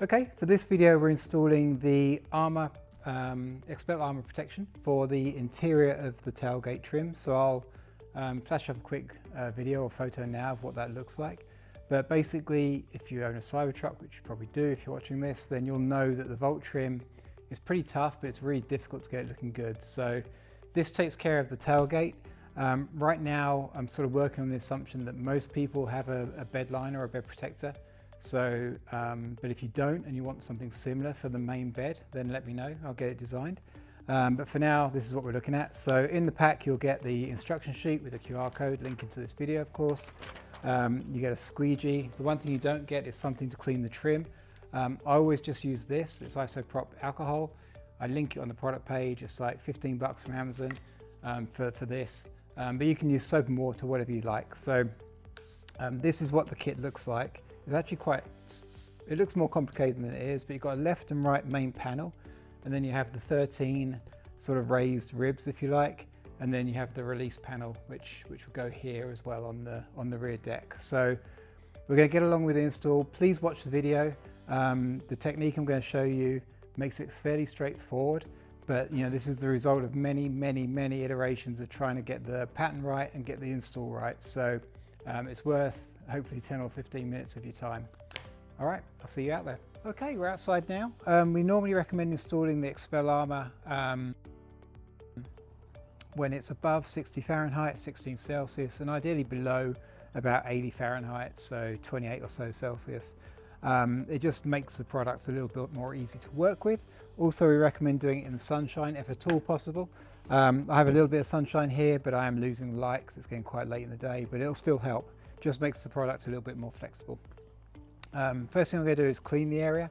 Okay, for this video we're installing the armor, Xpel armor protection for the interior of the tailgate trim. So I'll flash up a quick video or photo now of what that looks like. But basically, if you own a Cybertruck, which you probably do if you're watching this, then you'll know that the Volt trim is pretty tough, but it's really difficult to get it looking good. So this takes care of the tailgate. Right now, I'm sort of working on the assumption that most people have a bed liner or a bed protector. So, but if you don't and you want something similar for the main bed, then let me know, I'll get it designed. But for now, this is what we're looking at. So in the pack, you'll get the instruction sheet with a QR code linking to this video, of course. You get a squeegee. The one thing you don't get is something to clean the trim. I always just use this. It's isopropyl alcohol. I link it on the product page. It's like 15 bucks from Amazon for this. But you can use soap and water, whatever you like. So this is what the kit looks like. It's actually it looks more complicated than it is, but you've got a left and right main panel, and then you have the 13 sort of raised ribs, if you like, and then you have the release panel, which will go here as well on the rear deck. So we're going to get along with the install. Please watch the video. The technique I'm going to show you makes it fairly straightforward, but you know, this is the result of many iterations of trying to get the pattern right and get the install right. So it's worth hopefully 10 or 15 minutes of your time. All right, I'll see you out there. Okay, we're outside now. We normally recommend installing the Xpel armor when it's above 60 Fahrenheit, 16 Celsius, and ideally below about 80 Fahrenheit, so 28 or so Celsius. It just makes the product a little bit more easy to work with. Also, we recommend doing it in the sunshine if at all possible. I have a little bit of sunshine here, but I am losing light because it's getting quite late in the day, but it'll still help. Just makes the product a little bit more flexible. First thing I'm going to do is clean the area.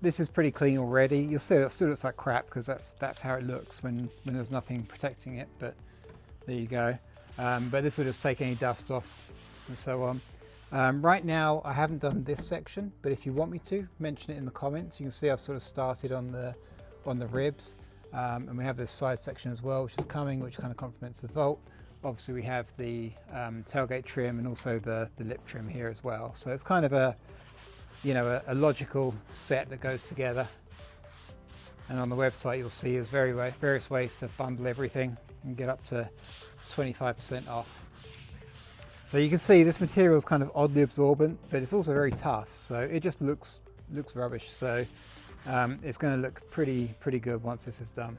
This is pretty clean already. You'll see it still looks like crap because that's how it looks when there's nothing protecting it, but there you go. But this will just take any dust off and so on. Right now I haven't done this section, but if you want me to, mention it in the comments. You can see I've sort of started on the ribs, and we have this side section as well, which is coming, which kind of complements the Volt. Obviously we have the tailgate trim and also the lip trim here as well. So it's kind of a logical set that goes together. And on the website you'll see there's various ways to bundle everything and get up to 25% off. So you can see this material is kind of oddly absorbent, but it's also very tough. So it just looks rubbish. So it's going to look pretty good once this is done.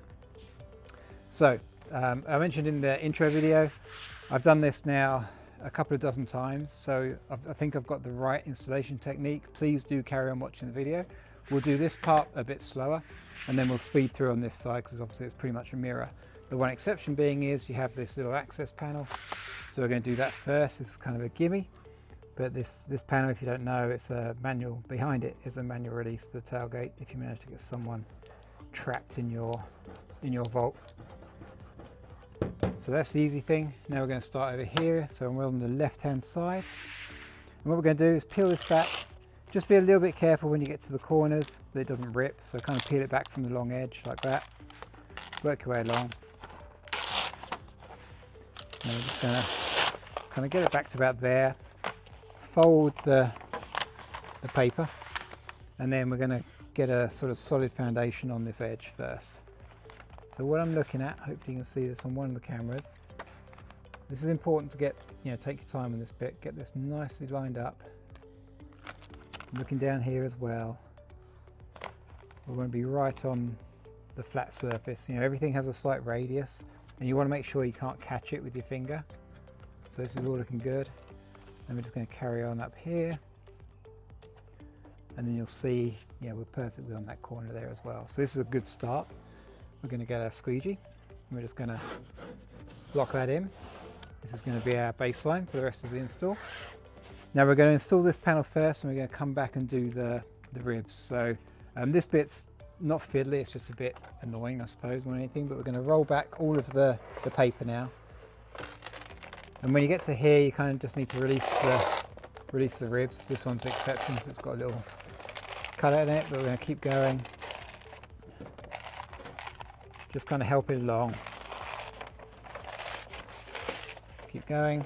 So I mentioned in the intro video, I've done this now a couple of dozen times, so I think I've got the right installation technique. Please do carry on watching the video. We'll do this part a bit slower, and then we'll speed through on this side because obviously it's pretty much a mirror. The one exception being is you have this little access panel, so we're going to do that first. This is kind of a gimme, but this panel, if you don't know, it's a manual. Behind it is a manual release for the tailgate if you manage to get someone trapped in your Volt. So that's the easy thing. Now we're going to start over here. So we're on the left hand side. And what we're going to do is peel this back. Just be a little bit careful when you get to the corners that it doesn't rip. So kind of peel it back from the long edge like that. Work your way along. And we're just going to kind of get it back to about there. Fold the paper. And then we're going to get a sort of solid foundation on this edge first. So what I'm looking at, hopefully you can see this on one of the cameras. This is important to get, take your time on this bit, get this nicely lined up. Looking down here as well. We want to be right on the flat surface. Everything has a slight radius and you want to make sure you can't catch it with your finger. So this is all looking good. And we're just going to carry on up here. And then you'll see, we're perfectly on that corner there as well. So this is a good start. We're going to get our squeegee. We're just going to lock that in. This is going to be our baseline for the rest of the install. Now we're going to install this panel first, and we're going to come back and do the ribs. So this bit's not fiddly, it's just a bit annoying, I suppose, more than anything, but we're going to roll back all of the paper now. And when you get to here, you kind of just need to release the ribs. This one's the exception because it's got a little cut out in it, but we're going to keep going. Just kind of help it along. Keep going.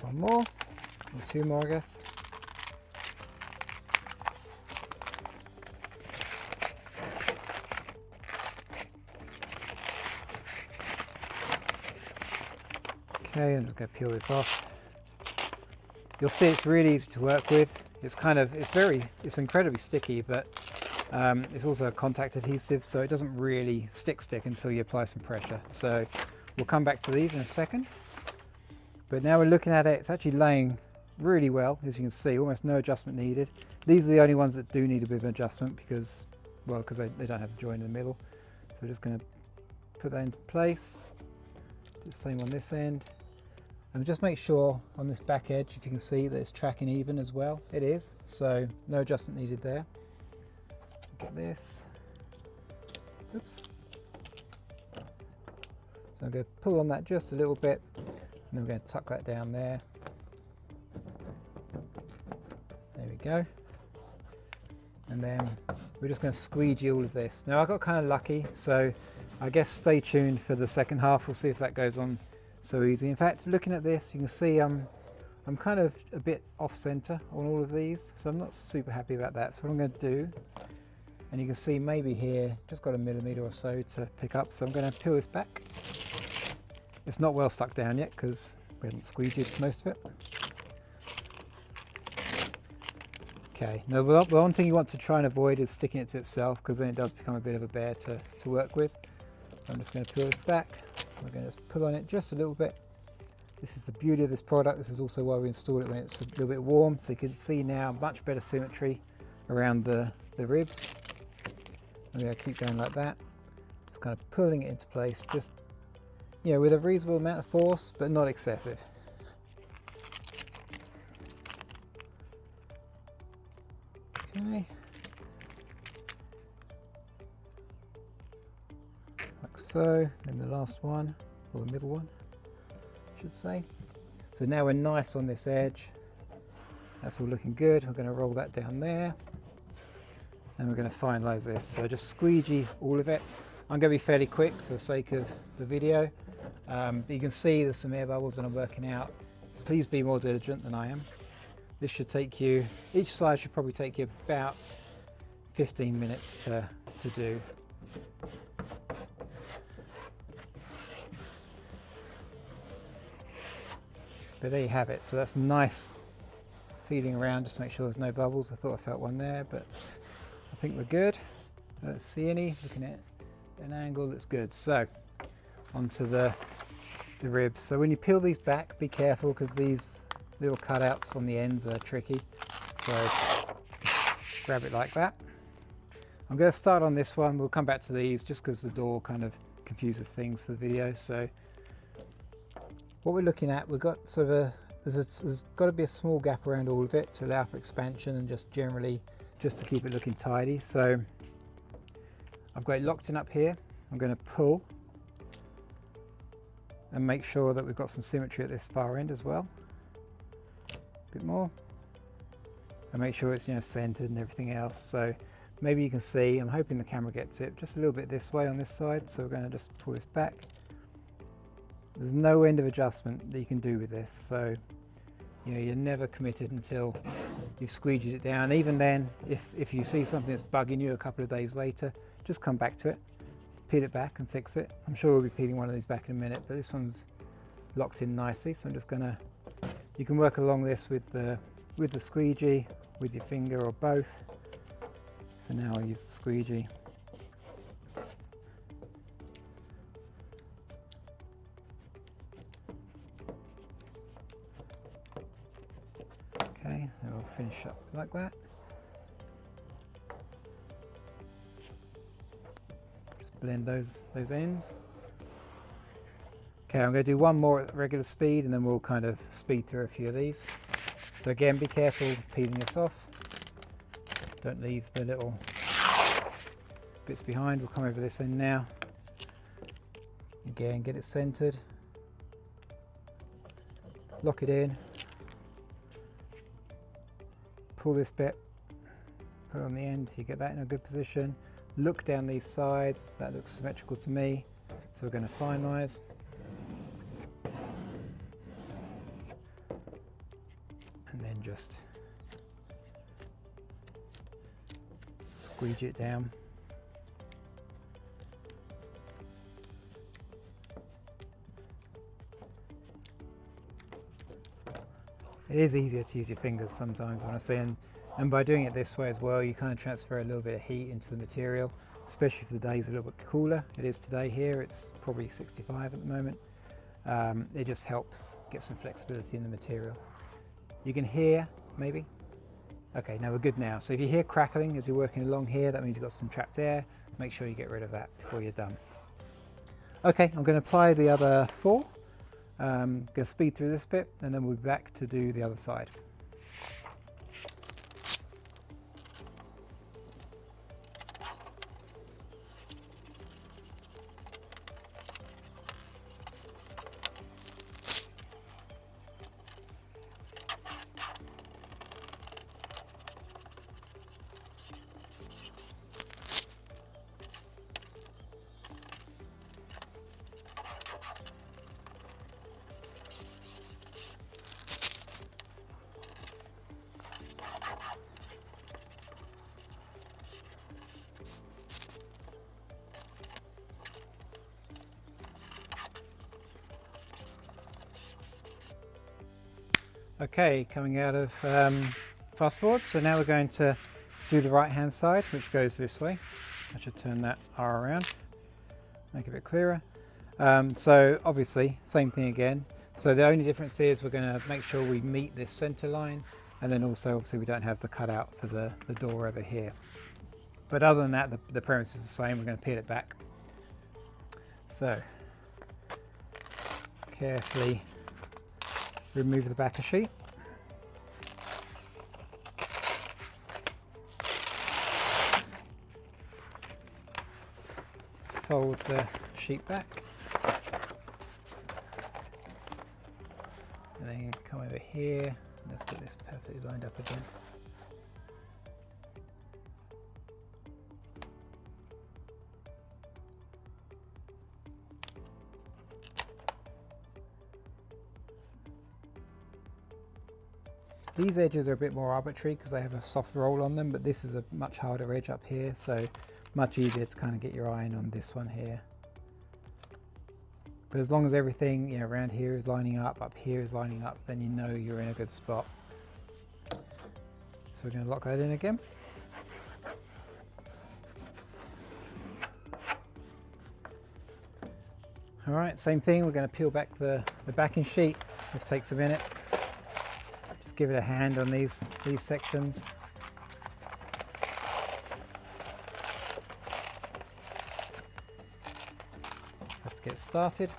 One more, or two more, I guess. Okay, and I'm going to peel this off. You'll see it's really easy to work with. It's it's incredibly sticky, but it's also a contact adhesive, so it doesn't really stick until you apply some pressure. So we'll come back to these in a second. But now we're looking at it, it's actually laying really well, as you can see, almost no adjustment needed. These are the only ones that do need a bit of an adjustment because they don't have the joint in the middle. So we're just going to put that into place. Do the same on this end. And just make sure on this back edge, if you can see, that it's tracking even as well. It is, so no adjustment needed there. Get this. Oops. So I'm going to pull on that just a little bit, and then we're going to tuck that down there. There we go. And then we're just going to squeegee all of this. Now I got kind of lucky, so I guess stay tuned for the second half. We'll see if that goes on so easy. In fact, looking at this, you can see I'm kind of a bit off center on all of these, so I'm not super happy about that. So what I'm going to do, and you can see maybe here, just got a millimeter or so to pick up. So I'm going to peel this back. It's not well stuck down yet because we haven't squeegeed most of it. Okay, now the one thing you want to try and avoid is sticking it to itself, because then it does become a bit of a bear to work with. I'm just going to peel this back. We're going to just pull on it just a little bit. This is the beauty of this product. This is also why we installed it when it's a little bit warm, so you can see now much better symmetry around the ribs. I'm going to keep going like that, just kind of pulling it into place, just with a reasonable amount of force, but not excessive. Okay, like so. Then the last one, or the middle one, I should say. So now we're nice on this edge. That's all looking good. We're going to roll that down there, and we're going to finalize this. So just squeegee all of it. I'm going to be fairly quick for the sake of the video, but you can see there's some air bubbles that I'm working out. Please be more diligent than I am. This should take you, each side should probably take you about 15 minutes to do. But there you have it. So that's nice feeling around, just to make sure there's no bubbles. I thought I felt one there, but I think we're good. I don't see any. Looking at an angle that's good. So onto the ribs. So when you peel these back, be careful, because these little cutouts on the ends are tricky. So grab it like that. I'm going to start on this one. We'll come back to these just because the door kind of confuses things for the video. So what we're looking at, we've got sort of there's got to be a small gap around all of it to allow for expansion, and just generally just to keep it looking tidy. So I've got it locked in up here. I'm going to pull and make sure that we've got some symmetry at this far end as well. A bit more, and make sure it's centered and everything else. So maybe you can see, I'm hoping the camera gets it just a little bit this way on this side. So we're going to just pull this back. There's no end of adjustment that you can do with this, so you're never committed until you've squeegeed it down. Even then, if you see something that's bugging you a couple of days later, just come back to it, peel it back and fix it. I'm sure we'll be peeling one of these back in a minute, but this one's locked in nicely, so I'm just going to, you can work along this with the squeegee, with your finger, or both. For now I'll use the squeegee. Okay, and we'll finish up like that. Just blend those ends. Okay, I'm going to do one more at regular speed, and then we'll kind of speed through a few of these. So again, be careful peeling this off. Don't leave the little bits behind. We'll come over this end now. Again, get it centered. Lock it in. Pull this bit, put it on the end, you get that in a good position. Look down these sides, that looks symmetrical to me. So we're going to finalize. and just squeegee it down. It is easier to use your fingers sometimes, honestly, and by doing it this way as well, you kind of transfer a little bit of heat into the material, especially if the day's a little bit cooler. It is today here, it's probably 65 at the moment. It just helps get some flexibility in the material. You can hear, maybe? Okay, now we're good now. So if you hear crackling as you're working along here, that means you've got some trapped air. Make sure you get rid of that before you're done. Okay, I'm going to apply the other 4. Going to speed through this bit and then we'll be back to do the other side. Okay, coming out of fast forward, so now we're going to do the right hand side, which goes this way. I should turn that R around, make it a bit clearer. So obviously, same thing again. So the only difference is we're going to make sure we meet this center line, and then also obviously we don't have the cutout for the door over here. But other than that, the premise is the same. We're going to peel it back. So carefully remove the backer sheet. Fold the sheet back. And then come over here. Let's get this perfectly lined up again. These edges are a bit more arbitrary because they have a soft roll on them, but this is a much harder edge up here, so much easier to kind of get your eye in on this one here. But as long as everything, you know, around here is lining up here is lining up, then you know you're in a good spot. So we're going to lock that in again. All right, same thing, we're going to peel back the backing sheet. This takes a minute. Just give it a hand on these sections. Just have to get started.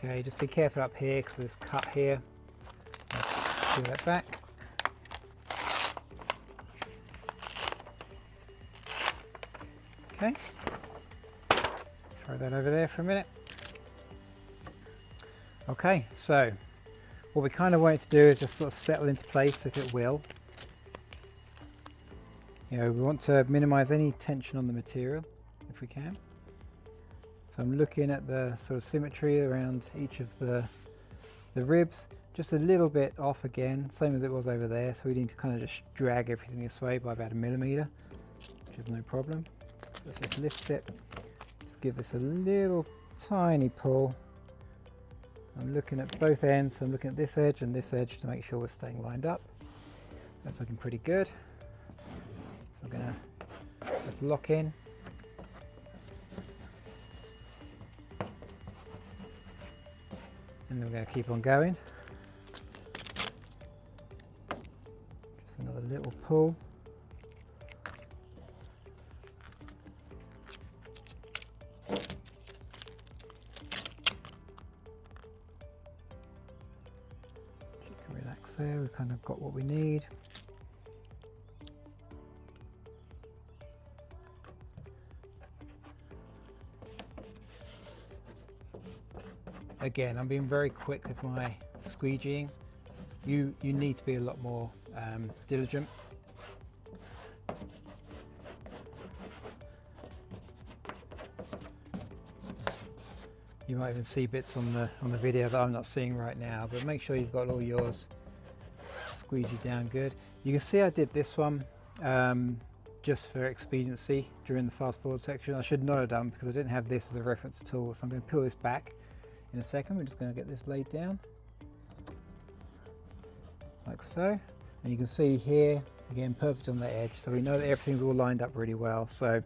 Okay, just be careful up here because there's a cut here. Peel that back. Okay, throw that over there for a minute. Okay, so what we kind of want it to do is just sort of settle into place if it will. You know, we want to minimize any tension on the material if we can. So I'm looking at the sort of symmetry around each of the ribs, just a little bit off again, same as it was over there. So we need to kind of just drag everything this way by about 1 millimeter, which is no problem. So let's just lift it, just give this a little tiny pull. I'm looking at both ends, so I'm looking at this edge and this edge to make sure we're staying lined up. That's looking pretty good. So we're gonna just lock in. And then we're going to keep on going. Just another little pull. You can relax there, we've kind of got what we need. Again, I'm being very quick with my squeegeeing. You need to be a lot more diligent. You might even see bits on the video that I'm not seeing right now, but make sure you've got all yours squeegee down good. You can see I did this one just for expediency during the fast forward section. I should not have done because I didn't have this as a reference tool, so I'm going to peel this back in a second. We're just going to get this laid down like so, and you can see here again perfect on the edge, so we know that everything's all lined up really well. So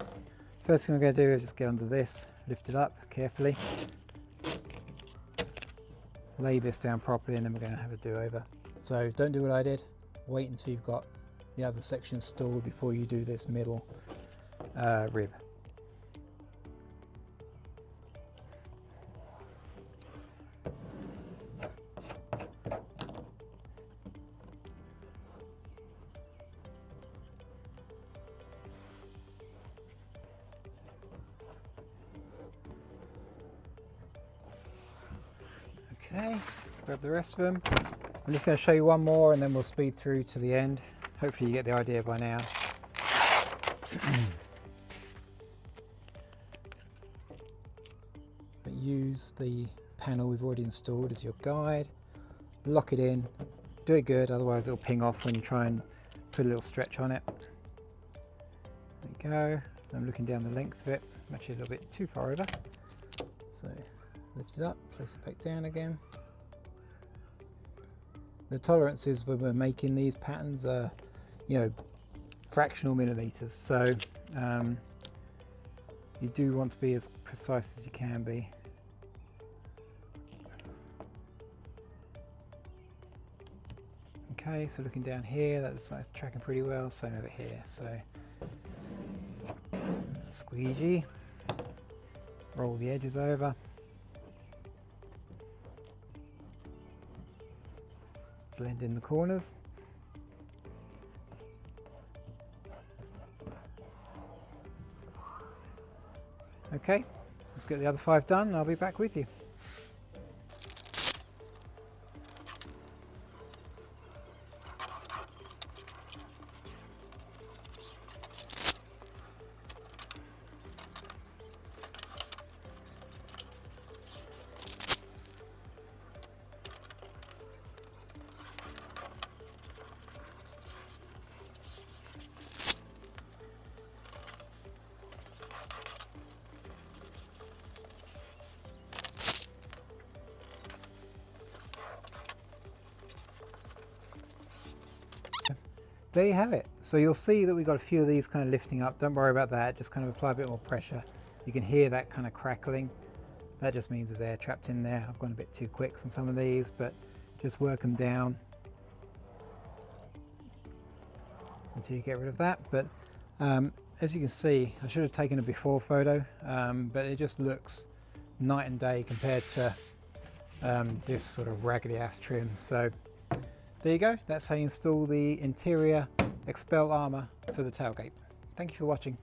first thing I'm going to do is just get under this, lift it up carefully, lay this down properly, and then we're going to have a do-over. So don't do what I did, wait until you've got the other section installed before you do this middle rib. Okay, grab the rest of them. I'm just going to show you one more and then we'll speed through to the end. Hopefully you get the idea by now. But use the panel we've already installed as your guide. Lock it in. Do it good, otherwise it'll ping off when you try and put a little stretch on it. There we go. I'm looking down the length of it. I'm actually a little bit too far over. So lift it up, place it back down again. The tolerances when we're making these patterns are, you know, fractional millimeters, so you do want to be as precise as you can be. Okay, so looking down here, that's tracking pretty well. Same over here. So squeegee, roll the edges over. Blend in the corners. Okay, let's get the other 5 done and I'll be back with you. There you have it. So you'll see that we've got a few of these kind of lifting up. Don't worry about that, just kind of apply a bit more pressure. You can hear that kind of crackling. That just means there's air trapped in there. I've gone a bit too quick on some of these, but just work them down until you get rid of that. But as you can see, I should have taken a before photo, but it just looks night and day compared to this sort of raggedy ass trim. So there you go, that's how you install the interior Xpel armour for the tailgate. Thank you for watching.